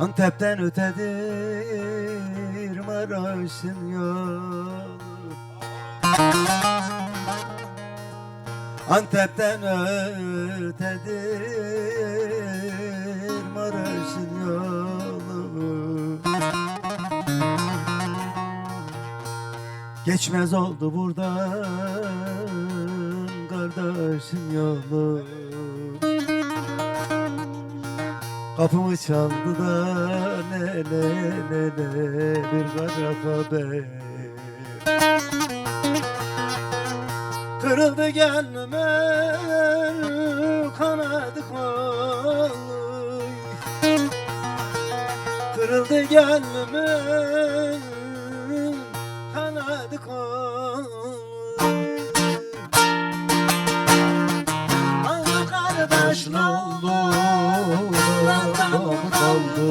Antep'ten ötedir Maraş'ın yolu. Antep'ten ötedir Maraş'ın yolu. Geçmez oldu buradan kardeşin yolu. Kapımı çaldı da ne bir kara haber. Kırıldı gönlümün kanadı kolu. Kırıldı gönlümün kanadı kolu. Aldı kardeş ne oldu? Mı kaldı?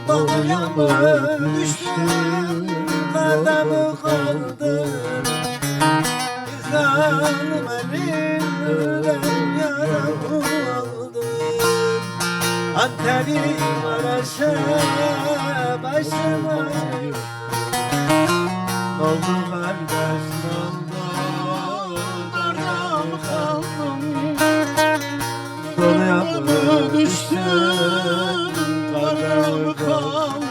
Doluya mı düştüm? Karda mı kaldı? Zalim elimden yaramı aldı. Antep'im Maraş'a başıma oldu kardeş oldu. Karda mı kaldım? Doluya mı düştüm? Karda mı kaldım?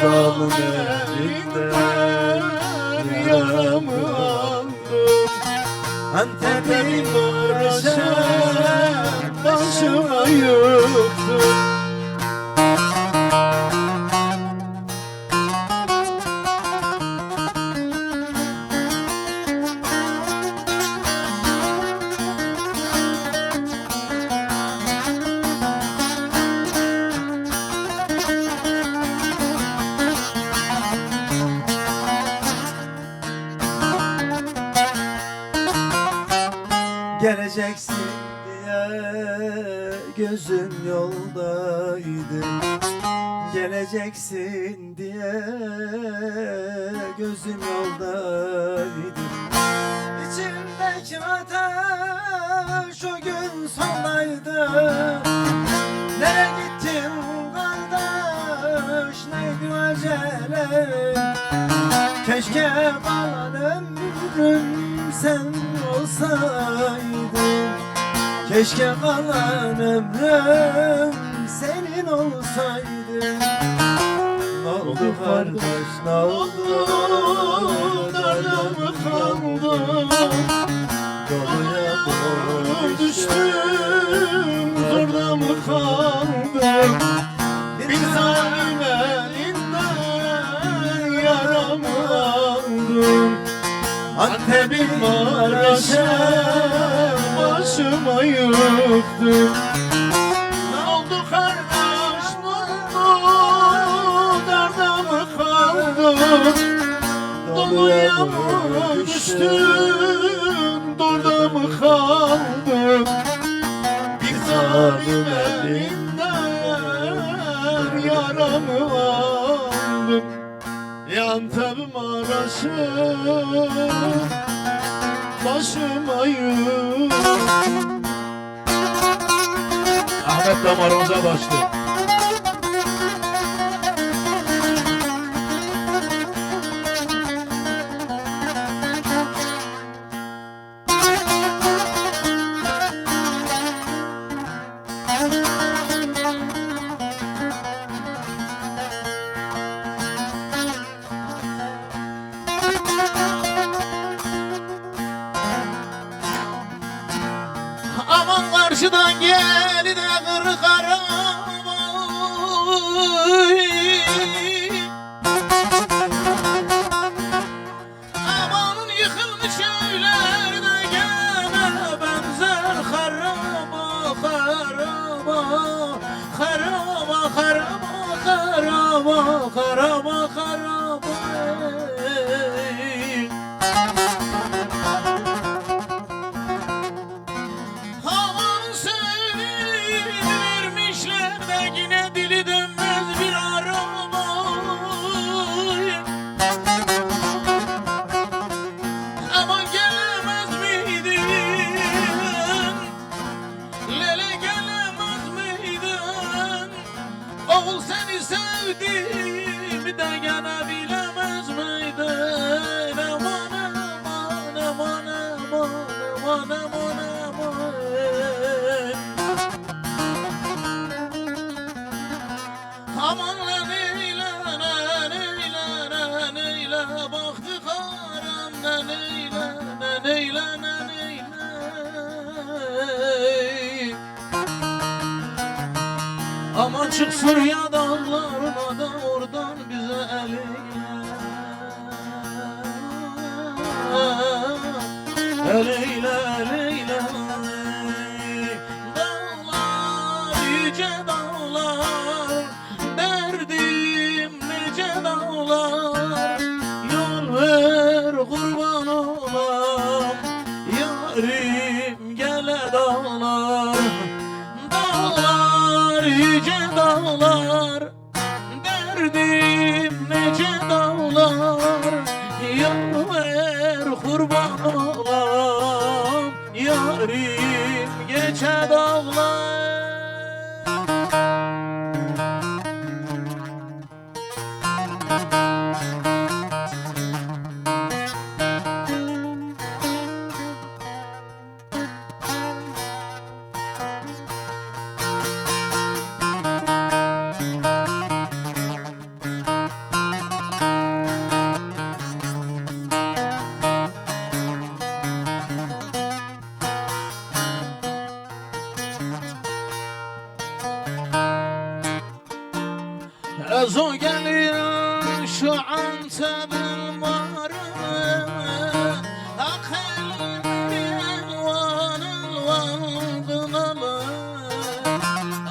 Zalim elimden yaramı aldım. Antep'im Maraş'a başıma yıktım. Geleceksin diye gözüm yoldaydı. Geleceksin diye gözüm yoldaydı. İçimdeki ateş o gün sondaydı. Nereye gittin kardeş, neydi acele? Keşke kalan ömrüm sen olsaydın. Keşke kalan ömrüm senin olsaydı. Ne oldu kardeş, ne oldu? Nerede mi kaldım? Doluya mı düştüm? Zorda mı kaldım? Bir zalim elinden yaramı aldım. Antep'im Maraş'a başıma yıktım. Ne oldu kardeş, ne oldu? Nerede mi kaldım? Doluya mı düştüm? Dorda mı kaldım? Bir zalim elinden yaramı aldım. Antep'im Maraş'a başıma yıktım. Ahmet damarımıza başlı. Aman karşıdan geldi de kırık araba. Aman yıkılmış evlerde gene benzer haraba, haraba, haraba, haraba, haraba, haraba, haraba. Oğul seni sevdim de gene bilemez miydin? Aman aman aman aman aman aman aman. Aman lan eyle lan eyle lan eyle baktı karan lan eyle lan eyle lan eyle. Aman çıksın ya dağlarına da oradan bize el eyle. El eyle el eyle. Dağlar yüce dağlar, derdim nice dağlar. Yol ver kurban olam, yarim gele dağlar. Dağlar yüce dağlar, derdim nice dağlar. Yol ver kurban olam, yarim geçe dağlar. Ezo gelir şu Antep'in varı, akıllı elvan elvan kınalı.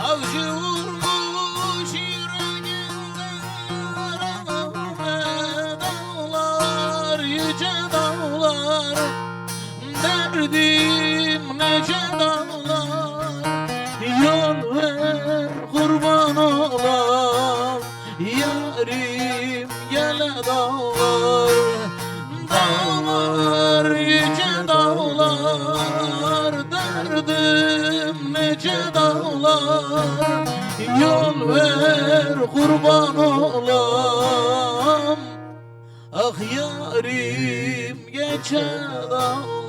Avcı vurmuş yüreğinden dağlar yüce dağlar, derdim nece dağlar. Yol ver kurban olam, yarim gele dağlar. Dağlar yüce dağlar, derdim nece dağlar. Yol ver kurban olam, ah yarim geçe dağlar.